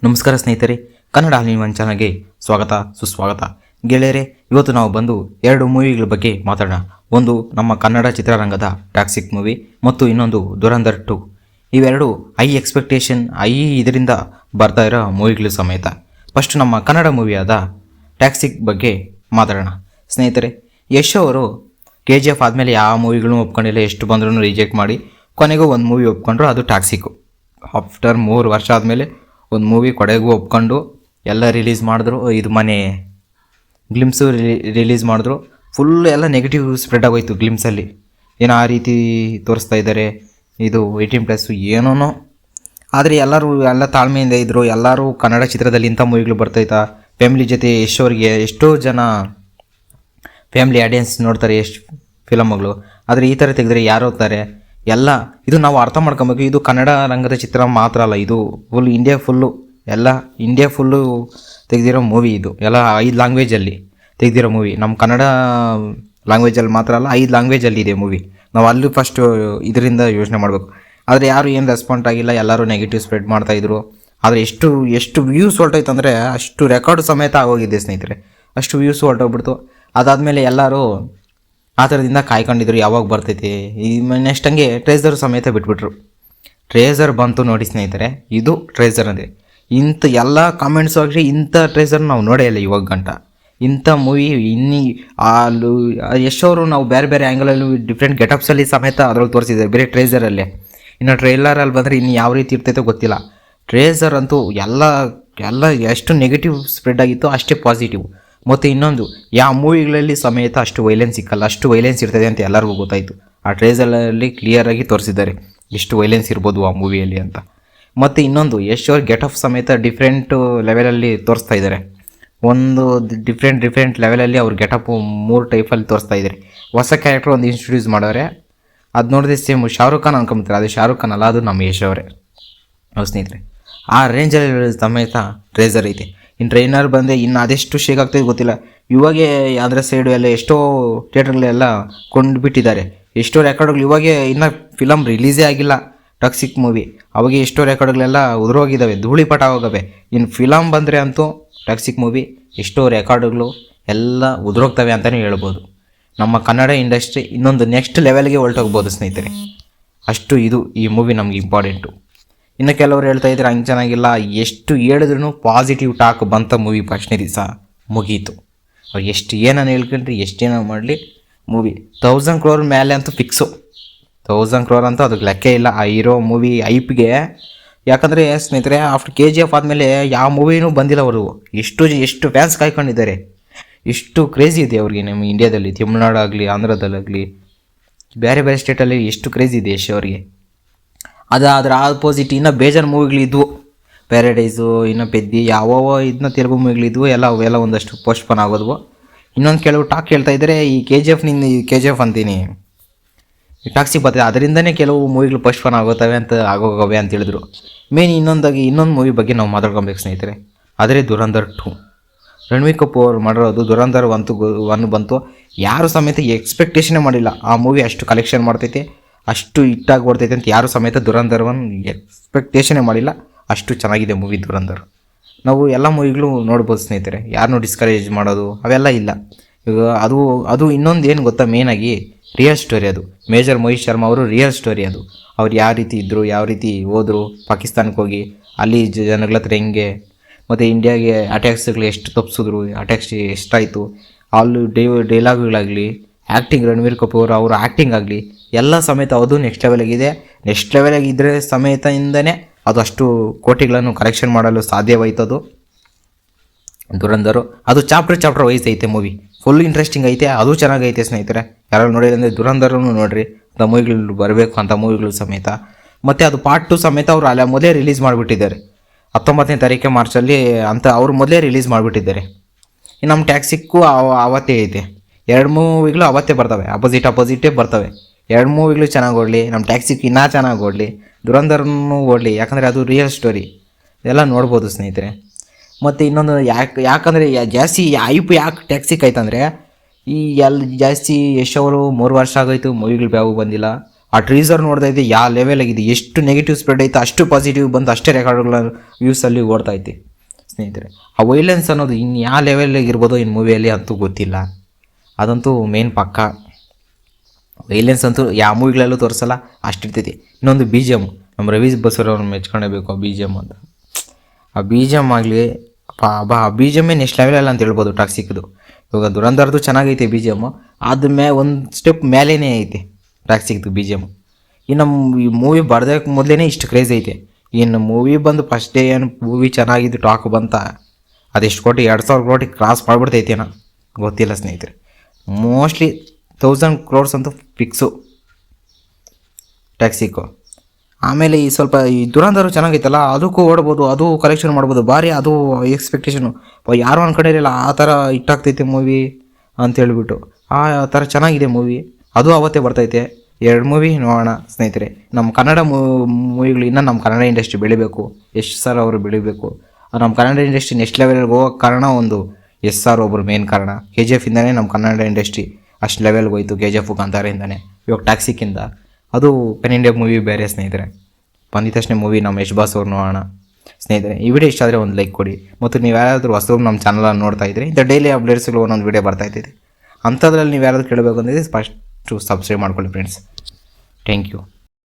ನಮಸ್ಕಾರ ಸ್ನೇಹಿತರೆ, ಕನ್ನಡ ಆಲ್ ಚಾನಲ್ಗೆ ಸ್ವಾಗತ ಸುಸ್ವಾಗತ. ಗೆಳೆಯರೆ, ಇವತ್ತು ನಾವು ಬಂದು ಎರಡು ಮೂವಿಗಳ ಬಗ್ಗೆ ಮಾತಾಡೋಣ. ಒಂದು ನಮ್ಮ ಕನ್ನಡ ಚಿತ್ರರಂಗದ ಟಾಕ್ಸಿಕ್ ಮೂವಿ ಮತ್ತು ಇನ್ನೊಂದು ದುರಂಧರ್ 2. ಇವೆರಡು ಹೈ ಎಕ್ಸ್ಪೆಕ್ಟೇಷನ್ ಇದರಿಂದ ಬರ್ತಾ ಇರೋ ಮೂವಿಗಳು ಸಮೇತ. ಫಸ್ಟ್ ನಮ್ಮ ಕನ್ನಡ ಮೂವಿಯಾದ ಟಾಕ್ಸಿಕ್ ಬಗ್ಗೆ ಮಾತಾಡೋಣ. ಸ್ನೇಹಿತರೆ, ಯಶ್ ಅವರು KGF ಆದಮೇಲೆ ಯಾವ ಮೂವಿಗಳನ್ನೂ ಒಪ್ಕೊಂಡಿಲ್ಲ, ಎಷ್ಟು ಬಂದ್ರೂ ರಿಜೆಕ್ಟ್ ಮಾಡಿ ಕೊನೆಗೂ ಒಂದು ಮೂವಿ ಒಪ್ಕೊಂಡ್ರು, ಅದು ಟಾಕ್ಸಿಕ್ಕು. ಆಫ್ಟರ್ 3 ವರ್ಷ ಆದಮೇಲೆ ಒಂದು ಮೂವಿ ಕೊನೆಗೂ ಒಪ್ಕೊಂಡು ಎಲ್ಲ ರಿಲೀಸ್ ಮಾಡಿದ್ರು. ಇದು ಮನೆ ಗ್ಲಿಮ್ಸು ರಿಲೀಸ್ ಮಾಡಿದ್ರು. ಫುಲ್ ಎಲ್ಲ ನೆಗೆಟಿವ್ ಸ್ಪ್ರೆಡ್ ಆಗೋಯ್ತು ಗ್ಲಿಮ್ಸಲ್ಲಿ. ಏನೋ ಆ ರೀತಿ ತೋರಿಸ್ತಾ ಇದ್ದಾರೆ, ಇದು 18+ ಏನೋ. ಆದರೆ ಎಲ್ಲ ತಾಳ್ಮೆಯಿಂದ ಇದ್ದರು. ಎಲ್ಲರೂ ಕನ್ನಡ ಚಿತ್ರದಲ್ಲಿ ಇಂಥ ಮೂವಿಗಳು ಬರ್ತೈತಾ, ಫ್ಯಾಮಿಲಿ ಜೊತೆ ಎಷ್ಟೋರಿಗೆ ಎಷ್ಟೋ ಜನ ಫ್ಯಾಮಿಲಿ ಆಡಿಯನ್ಸ್ ನೋಡ್ತಾರೆ ಎಷ್ಟು ಫಿಲಮ್ಗಳು. ಆದರೆ ಈ ಥರ ತೆಗೆದ್ರೆ ಯಾರು ಹೋಗ್ತಾರೆ? ಎಲ್ಲ ಇದು ನಾವು ಅರ್ಥ ಮಾಡ್ಕೊಬೇಕು. ಇದು ಕನ್ನಡ ರಂಗದ ಚಿತ್ರ ಮಾತ್ರ ಅಲ್ಲ, ಇದು ಫುಲ್ ಇಂಡಿಯಾ ಫುಲ್ಲು ತೆಗೆದಿರೋ ಮೂವಿ. ಇದು ಎಲ್ಲ 5 ಲ್ಯಾಂಗ್ವೇಜಲ್ಲಿ ತೆಗೆದಿರೋ ಮೂವಿ. ನಮ್ಮ ಕನ್ನಡ ಲ್ಯಾಂಗ್ವೇಜಲ್ಲಿ ಮಾತ್ರ ಅಲ್ಲ, 5 ಲ್ಯಾಂಗ್ವೇಜಲ್ಲಿ ಇದೆ ಮೂವಿ. ನಾವು ಅಲ್ಲಿ ಫಸ್ಟು ಇದರಿಂದ ಯೋಚನೆ ಮಾಡಬೇಕು. ಆದರೆ ಯಾರು ಏನು ರೆಸ್ಪಾಂಡ್ ಆಗಿಲ್ಲ, ಎಲ್ಲರೂ ನೆಗೆಟಿವ್ ಸ್ಪ್ರೆಡ್ ಮಾಡ್ತಾಯಿದ್ರು. ಆದರೆ ಎಷ್ಟು ವ್ಯೂಸ್ ಹೊರಟೋಯ್ತು ಅಂದರೆ ಅಷ್ಟು ರೆಕಾರ್ಡ್ ಸಮೇತ ಆಗೋಗಿದೆ ಸ್ನೇಹಿತರೆ. ಅಷ್ಟು ವ್ಯೂಸ್ ಹೊರಟೋಗ್ಬಿಡ್ತು. ಅದಾದಮೇಲೆ ಎಲ್ಲರೂ ಆ ಥರದಿಂದ ಕಾಯ್ಕೊಂಡಿದ್ರು ಯಾವಾಗ ಬರ್ತೈತಿ. ಈ ನೆಕ್ಸ್ಟ್ ಹಂಗೆ ಟ್ರೇಸರ್ ಸಮೇತ ಬಿಟ್ಬಿಟ್ರು. ಟ್ರೇಸರ್ ಬಂತು ನೋಡಿ ಸ್ನೇಹಿತರೆ, ಇದು ಟ್ರೇಸರ್ ಅಂದರೆ ಇಂಥ ಎಲ್ಲ ಕಾಮೆಂಟ್ಸು ಆಗಲಿ, ಇಂಥ ಟ್ರೇಸರ್ ನಾವು ನೋಡೇ ಇಲ್ಲ ಇವಾಗ ಗಂಟ. ಇಂಥ ಮೂವಿ ಅಲ್ಲೂ ಎಷ್ಟವರು ನಾವು ಬೇರೆ ಬೇರೆ ಆ್ಯಂಗಲಲ್ಲಿ ಡಿಫ್ರೆಂಟ್ ಗೆಟಪ್ಸಲ್ಲಿ ಸಮೇತ ಅದ್ರಲ್ಲಿ ತೋರಿಸಿದ್ದಾರೆ, ಬೇರೆ ಟ್ರೇಸರಲ್ಲೇ. ಇನ್ನು ಟ್ರೈಲರಲ್ಲಿ ಬಂದರೆ ಇನ್ನು ಯಾವ ರೀತಿ ಇರ್ತೈತೋ ಗೊತ್ತಿಲ್ಲ. ಟ್ರೇಸರ್ ಅಂತೂ ಎಲ್ಲ ಎಷ್ಟು ನೆಗೆಟಿವ್ ಸ್ಪ್ರೆಡ್ ಆಗಿತ್ತು ಅಷ್ಟೇ ಪಾಸಿಟಿವ್. ಮತ್ತು ಇನ್ನೊಂದು, ಯಾವ ಮೂವಿಗಳಲ್ಲಿ ಸಮೇತ ಅಷ್ಟು ವೈಲೆನ್ಸ್ ಸಿಕ್ಕಲ್ಲ, ಅಷ್ಟು ವೈಲೆನ್ಸ್ ಇರ್ತದೆ ಅಂತ ಎಲ್ಲರಿಗೂ ಗೊತ್ತಾಯಿತು. ಆ ಟ್ರೇಸರಲ್ಲಿ ಕ್ಲಿಯರಾಗಿ ತೋರಿಸಿದ್ದಾರೆ ಎಷ್ಟು ವೈಲೆನ್ಸ್ ಇರ್ಬೋದು ಆ ಮೂವಿಯಲ್ಲಿ ಅಂತ. ಮತ್ತು ಇನ್ನೊಂದು, ಎಷ್ಟು ಗೆಟಪ್ ಸಮೇತ ಡಿಫ್ರೆಂಟ್ ಲೆವೆಲಲ್ಲಿ ತೋರಿಸ್ತಾ ಇದ್ದಾರೆ. ಒಂದು ಡಿಫ್ರೆಂಟ್ ಲೆವೆಲಲ್ಲಿ ಅವ್ರ ಗೆಟಪ್ಪು 3 ಟೈಪಲ್ಲಿ ತೋರಿಸ್ತಾ ಇದ್ದಾರೆ. ಹೊಸ ಕ್ಯಾರೆಕ್ಟರ್ ಒಂದು ಇಂಟ್ರೊಡ್ಯೂಸ್ ಮಾಡೋರೆ, ಅದು ನೋಡಿದ್ರೆ ಸೇಮ್ ಶಾರುಖ್ ಖಾನ್ ಅನ್ಕೊಂಬಿಡ್ತಾರೆ. ಅದು ಶಾರುಖ್ ಖಾನ್ ಅಲ್ಲ, ಅದು ನಮ್ಮ ಯಶ್ ಅವರೇ. ಹೌದು ಸ್ನೇಹಿತರೆ, ಆ ರೇಂಜಲ್ಲಿ ಸಮೇತ ಟ್ರೇಸರ್ ಐತೆ. ಇನ್ನು ಟ್ರೈನರ್ ಬಂದರೆ ಇನ್ನು ಅದೆಷ್ಟು ಶೇಕ್ ಆಗ್ತದೆ ಗೊತ್ತಿಲ್ಲ. ಇವಾಗೇ ಅದರ ಸೈಡು ಎಲ್ಲ ಎಷ್ಟೋ ಥಿಯೇಟ್ರ್ಗಳೆಲ್ಲ ಕೊಂಡುಬಿಟ್ಟಿದ್ದಾರೆ. ಎಷ್ಟೋ ರೆಕಾರ್ಡ್ಗಳು ಇವಾಗೇ ಇನ್ನೂ ಫಿಲಮ್ ರಿಲೀಸೇ ಆಗಿಲ್ಲ ಟಾಕ್ಸಿಕ್ ಮೂವಿ. ಅವಾಗೆ ಎಷ್ಟೋ ರೆಕಾರ್ಡ್ಗಳೆಲ್ಲ ಉದುರೋಗಿದ್ದಾವೆ, ಧೂಳಿಪಟ ಹೋಗವೆ. ಇನ್ನು ಫಿಲಮ್ ಬಂದರೆ ಅಂತೂ ಟಾಕ್ಸಿಕ್ ಮೂವಿ ಎಷ್ಟೋ ರೆಕಾರ್ಡ್ಗಳು ಎಲ್ಲ ಉದುರೋಗ್ತವೆ ಅಂತಲೇ ಹೇಳ್ಬೋದು. ನಮ್ಮ ಕನ್ನಡ ಇಂಡಸ್ಟ್ರಿ ಇನ್ನೊಂದು ನೆಕ್ಸ್ಟ್ ಲೆವೆಲ್ಗೆ ಹೊರಟೋಗ್ಬೋದು ಸ್ನೇಹಿತರೆ. ಅಷ್ಟು ಈ ಮೂವಿ ನಮಗೆ ಇಂಪಾರ್ಟೆಂಟು. ಇನ್ನು ಕೆಲವರು ಹೇಳ್ತಾ ಇದ್ದಾರೆ ಹಂಗೆ ಚೆನ್ನಾಗಿಲ್ಲ, ಎಷ್ಟು ಹೇಳಿದ್ರೂ ಪಾಸಿಟಿವ್ ಟಾಕ್ ಬಂತ ಮೂವಿ ಫಸ್ಟ್ನೇ ದಿವಸ ಮುಗೀತು. ಅವ್ರು ಎಷ್ಟು ಏನನ್ನು ಹೇಳ್ಕೊಂಡ್ರಿ, ಎಷ್ಟೇನೋ ಮಾಡಲಿ, ಮೂವಿ 1000 crore ಮೇಲೆ ಅಂತೂ ಫಿಕ್ಸು. 1000 crore ಅಂತೂ ಅದಕ್ಕೆ ಲೆಕ್ಕ ಇಲ್ಲ ಆ ಹೀರೋ ಮೂವಿ ಐಪ್ಗೆ. ಯಾಕಂದರೆ ಸ್ನೇಹಿತರೆ, ಆಫ್ಟರ್ KGF ಆದಮೇಲೆ ಯಾವ ಮೂವಿನೂ ಬಂದಿಲ್ಲ ಅವರು. ಎಷ್ಟು ಫ್ಯಾನ್ಸ್ ಕಾಯ್ಕೊಂಡಿದ್ದಾರೆ, ಎಷ್ಟು ಕ್ರೇಜಿ ಇದೆ ಅವ್ರಿಗೆ. ನಮ್ಮ ಇಂಡಿಯಾದಲ್ಲಿ, ತಮಿಳ್ನಾಡು ಆಗಲಿ, ಆಂಧ್ರದಲ್ಲಾಗಲಿ, ಬೇರೆ ಬೇರೆ ಸ್ಟೇಟಲ್ಲಿ ಎಷ್ಟು ಕ್ರೇಜಿ ಇದೆ ಯಶ್ ಅವರಿಗೆ. ಅದರ ಆಪೋಸಿಟ್ ಇನ್ನೂ ಬೇಜಾರು ಮೂವಿಗಳಿದ್ವು. ಪ್ಯಾರಡೈಸು, ಇನ್ನು ಪೆದ್ದಿ, ಯಾವ್ಯಾವ ಇದನ್ನ ತೆಲುಗು ಮೂವಿಗಳಿದ್ವು, ಅವೆಲ್ಲ ಒಂದಷ್ಟು ಪೋಸ್ಟ್ಪೋನ್ ಆಗೋದ್ವು. ಇನ್ನೊಂದು ಕೆಲವು ಟಾಕ್ ಹೇಳ್ತಾ ಇದ್ದಾರೆ, ಈ KGF ಅಂತೀನಿ, ಈ ಟಾಕ್ಸಿಕ್ ಬರ್ತದೆ, ಅದರಿಂದನೇ ಕೆಲವು ಮೂವಿಗಳು ಪೋಸ್ಟ್ಪೋನ್ ಆಗೋಗವೆ ಅಂತ ಹೇಳಿದ್ರು. ಮೇನ್ ಇನ್ನೊಂದು ಮೂವಿ ಬಗ್ಗೆ ನಾವು ಮಾತಾಡ್ಕೊಬೇಕು ಸ್ನೇಹಿತರೆ, ಆದರೆ ದುರಂಧರ್ 2. ರಣವೀರ್ ಕಪೂರ್ ಮಾಡಿರೋದು. ದುರಂಧರ್ 1 ಬಂತು, ಯಾರು ಸಮೇತ ಎಕ್ಸ್ಪೆಕ್ಟೇಷನೇ ಮಾಡಿಲ್ಲ ಆ ಮೂವಿ ಅಷ್ಟು ಕಲೆಕ್ಷನ್ ಮಾಡ್ತೈತೆ, ಅಷ್ಟು ಹಿಟ್ಟಾಗಿ ಓಡ್ತೈತೆ ಅಂತ ಯಾರು ಸಮೇತ ದುರಂಧರ್ 1 ಎಕ್ಸ್ಪೆಕ್ಟೇಷನೇ ಮಾಡಿಲ್ಲ. ಅಷ್ಟು ಚೆನ್ನಾಗಿದೆ ಮೂವಿ ದುರಂಧರ್. ನಾವು ಎಲ್ಲ ಮೂವಿಗಳು ನೋಡ್ಬೋದು ಸ್ನೇಹಿತರೆ, ಯಾರನ್ನೂ ಡಿಸ್ಕರೇಜ್ ಮಾಡೋದು ಅವೆಲ್ಲ ಇಲ್ಲ. ಈಗ ಅದು ಇನ್ನೊಂದು ಏನು ಗೊತ್ತಾ, ಮೇಯ್ನಾಗಿ ರಿಯಲ್ ಸ್ಟೋರಿ. ಅದು ಮೇಜರ್ ಮೋಹಿತ್ ಶರ್ಮಾ ಅವರು ರಿಯಲ್ ಸ್ಟೋರಿ. ಅದು ಅವ್ರು ಯಾವ ರೀತಿ ಇದ್ದರು, ಯಾವ ರೀತಿ ಹೋದರು, ಪಾಕಿಸ್ತಾನಕ್ಕೆ ಹೋಗಿ ಅಲ್ಲಿ ಜನಗಳ ಹತ್ರ ಹೆಂಗೆ, ಮತ್ತು ಇಂಡಿಯಾಗೆ ಅಟ್ಯಾಕ್ಸ್ಗಳು ಎಷ್ಟು ತಪ್ಪಿಸಿದ್ರು, ಅಟ್ಯಾಕ್ಸ್ ಎಷ್ಟಾಯಿತು, ಅಲ್ಲಿ ಡೈಲಾಗ್ಗಳಾಗಲಿ, ಆ್ಯಕ್ಟಿಂಗ್, ರಣವೀರ್ ಕಪೂರ್ ಅವರ ಆ್ಯಕ್ಟಿಂಗ್ ಆಗಲಿ ಎಲ್ಲ ಸಮೇತ ಅದು ನೆಕ್ಸ್ಟ್ ಲೆವೆಲಾಗಿದೆ. ನೆಕ್ಸ್ಟ್ ಲೆವೆಲಾಗಿದ್ದರೆ ಸಮೇತದಿಂದನೇ ಅದು ಅಷ್ಟು ಕೋಟಿಗಳನ್ನು ಕಲೆಕ್ಷನ್ ಮಾಡಲು ಸಾಧ್ಯವಾಯ್ತದು ದುರಂಧರು. ಅದು ಚಾಪ್ಟರ್ ವೈಸ್ ಐತೆ ಮೂವಿ, ಫುಲ್ ಇಂಟ್ರೆಸ್ಟಿಂಗ್ ಐತೆ, ಅದು ಚೆನ್ನಾಗೈತೆ ಸ್ನೇಹಿತರೆ. ಯಾರು ನೋಡಿಲ್ಲ ಅಂದರೆ ದುರಂಧರನ್ನು ನೋಡಿರಿ, ಅಂಥ ಮೂವಿಗಳು ಬರಬೇಕು, ಅಂಥ ಮೂವಿಗಳು ಸಮೇತ. ಮತ್ತು ಅದು ಪಾರ್ಟ್ 2 ಸಮೇತ ಅವರು ಅಲ್ಲ ಮೊದಲೇ ರಿಲೀಸ್ ಮಾಡಿಬಿಟ್ಟಿದ್ದಾರೆ. 19ನೇ ತಾರೀಕು ಮಾರ್ಚಲ್ಲಿ ಅಂತ ಅವರು ಮೊದಲೇ ರಿಲೀಸ್ ಮಾಡಿಬಿಟ್ಟಿದ್ದಾರೆ. ಇನ್ನು ನಮ್ಮ ಟ್ಯಾಕ್ಸಿಕ್ಕು ಅವತ್ತೇ ಐತೆ. 2 ಮೂವಿಗಳು ಅವತ್ತೇ ಬರ್ತವೆ, ಅಪೋಸಿಟೇ ಬರ್ತವೆ. 2 ಮೂವಿಗಳು ಚೆನ್ನಾಗಿ ಓಡಲಿ, ನಮ್ಮ ಟ್ಯಾಕ್ಸಿಕ್ ಇನ್ನೂ ಚೆನ್ನಾಗಿ ಓಡಲಿ, ದುರಂಧರನ್ನು ಓಡಲಿ. ಯಾಕಂದರೆ ಅದು ರಿಯಲ್ ಸ್ಟೋರಿ, ಎಲ್ಲ ನೋಡ್ಬೋದು ಸ್ನೇಹಿತರೆ. ಮತ್ತು ಇನ್ನೊಂದು ಯಾಕಂದರೆ ಜಾಸ್ತಿ ಯಾಕೆ ಟ್ಯಾಕ್ಸಿಕ್ ಆಯ್ತಂದರೆ, ಈ ಜಾಸ್ತಿ ಯಶ್ ಅವರು 3 ವರ್ಷ ಆಗೋಯ್ತು ಮೂವಿಗಳು ಯಾವಾಗ ಬಂದಿಲ್ಲ. ಆ ಟ್ರೀಸರ್ ನೋಡ್ತಾ ಇದ್ದೆ ಯಾವ ಲೆವೆಲ್ ಆಗಿದೆ, ಎಷ್ಟು ನೆಗೆಟಿವ್ ಸ್ಪ್ರೆಡ್ ಐತೆ ಅಷ್ಟು ಪಾಸಿಟಿವ್ ಬಂದು ಅಷ್ಟೇ ರೆಕಾರ್ಡ್ಗಳ ವ್ಯೂಸಲ್ಲಿ ಓಡ್ತಾ ಐತೆ ಸ್ನೇಹಿತರೆ. ಆ ವೈಲೆನ್ಸ್ ಅನ್ನೋದು ಇನ್ನು ಯಾವ ಲೆವೆಲ್ಗೆ ಇರ್ಬೋದೋ ಇನ್ನು ಮೂವಿಯಲ್ಲಿ ಅಂತೂ ಗೊತ್ತಿಲ್ಲ, ಅದಂತೂ ಮೇನ್ ಪಕ್ಕ. ವೈಲೆನ್ಸ್ ಅಂತೂ ಯಾವ ಮೂವಿಗಳಲ್ಲೂ ತೋರಿಸಲ್ಲ ಅಷ್ಟಿರ್ತೈತಿ. ಇನ್ನೊಂದು ಬಿ ಜಿ ಎಮ್, ನಮ್ಮ ರವಿ ಬಸವರವ್ರನ್ನ ಮೆಚ್ಕೊಳ್ಳೇಬೇಕು ಆ ಬಿ ಜಿ ಎಮ್ ಅಂತ. ಆ ಬಿ ಜಿ ಎಮ್ ಆಗಲಿ ಬಿ ಜಿ ಎಮ್ಮೇ ನೆಕ್ಸ್ಟ್ ಲೆವೆಲಲ್ಲ ಅಂತ ಹೇಳ್ಬೋದು ಟಾಕ್ಸಿಕ್ದು. ಇವಾಗ ದುರಂಧರ್ದು ಚೆನ್ನಾಗೈತೆ ಬಿ ಜಿ ಎಮ್ಮು, ಆದ್ಮೇಲೆ ಒಂದು ಸ್ಟೆಪ್ ಮೇಲೇ ಐತೆ ಟಾಕ್ಸಿಕ್ದು ಬಿ ಜಿ ಎಮ್. ಇನ್ನು ಈ ಮೂವಿ ಬರ್ದಕ್ಕೆ ಮೊದಲೇ ಇಷ್ಟು ಕ್ರೇಜ್ ಐತೆ. ಇನ್ನು ಮೂವಿ ಬಂದು ಫಸ್ಟ್ ಡೇ ಏನು ಮೂವಿ ಚೆನ್ನಾಗಿದ್ದು ಟಾಕ್ ಬಂತ, ಅದೆಷ್ಟು ಕೋಟಿ 2,000 ಕೋಟಿ ಕ್ರಾಸ್ ಮಾಡಿಬಿಡ್ತೈತೇನೋ ಗೊತ್ತಿಲ್ಲ ಸ್ನೇಹಿತರೆ. ಮೋಸ್ಟ್ಲಿ 1000 crores ಅಂತೂ ಫಿಕ್ಸು ಟ್ಯಾಕ್ಸಿಕ್ಕು. ಆಮೇಲೆ ಈ ಸ್ವಲ್ಪ ಈ ದುರಂಧರು ಚೆನ್ನಾಗೈತಲ್ಲ, ಅದಕ್ಕೂ ಓಡ್ಬೋದು, ಅದು ಕಲೆಕ್ಷನ್ ಮಾಡ್ಬೋದು ಭಾರಿ. ಅದು ಎಕ್ಸ್ಪೆಕ್ಟೇಷನು ಯಾರು ಅನ್ಕೊಂಡಿರಲಿಲ್ಲ ಆ ಥರ ಹಿಟ್ಟಾಗ್ತೈತೆ ಮೂವಿ ಅಂತೇಳ್ಬಿಟ್ಟು. ಆ ಥರ ಚೆನ್ನಾಗಿದೆ ಮೂವಿ, ಅದು ಅವತ್ತೇ ಬರ್ತೈತೆ. 2 ಮೂವಿ ನೋಡೋಣ ಸ್ನೇಹಿತರೆ. ನಮ್ಮ ಕನ್ನಡ ಮೂವಿಗಳು ಇನ್ನೂ ನಮ್ಮ ಕನ್ನಡ ಇಂಡಸ್ಟ್ರಿ ಬೆಳಿಬೇಕು, ಯಶ್ ಸರ್ ಅವರು ಬೆಳಿಬೇಕು. ನಮ್ಮ ಕನ್ನಡ ಇಂಡಸ್ಟ್ರಿ ನೆಕ್ಸ್ಟ್ ಲೆವೆಲ್ಗೆ ಹೋಗೋಕ್ಕೆ ಕಾರಣ ಒಂದು ಯಶ್ ಸರ್ ಒಬ್ಬರು ಮೇನ್ ಕಾರಣ. KGF ಇಂದನೇ ನಮ್ಮ ಕನ್ನಡ ಇಂಡಸ್ಟ್ರಿ ಅಷ್ಟು ಲೆವೆಲ್ಗೆ ಹೋಯ್ತು, KGF ಕಾಂತಾರೆಯಿಂದನೇ, ಇವಾಗ ಟ್ಯಾಕ್ಸಿಕ್ಕಿಂದ. ಅದು ಪೆನ್ ಇಂಡಿಯಾ ಮೂವಿ ಬೇರೆ ಸ್ನೇಹಿತರೆ. ಬಂದಿದ ತಕ್ಷಣ ಮೂವಿ ನಮ್ಮ ಯಶ್ ಬಾಸ್ ಅವ್ರು ನೋಡೋಣ ಸ್ನೇಹಿತರೆ. ಈ ವಿಡಿಯೋ ಇಷ್ಟ ಆದರೆ ಒಂದು ಲೈಕ್ ಕೊಡಿ. ಮತ್ತು ನೀವು ಯಾರಾದರೂ ಹೊಸಬ್ರು ನಮ್ಮ ಚಾನಲನ್ನು ನೋಡ್ತಾ ಇದ್ದರೆ ಇಂಥ ಡೈಲಿ ಅಪ್ಡೇಟ್ಸ್ಗಳು ಒಂದೊಂದು ವಿಡಿಯೋ ಬರ್ತಾ ಇರ್ತೈತೆ. ಅಂಥದ್ರಲ್ಲಿ ನೀವು ಯಾರಾದರೂ ಕೇಳಬೇಕು ಅಂದರೆ ಫಸ್ಟು ಸಬ್ಸ್ಕ್ರೈಬ್ ಮಾಡ್ಕೊಳ್ಳಿ ಫ್ರೆಂಡ್ಸ್. Thank you.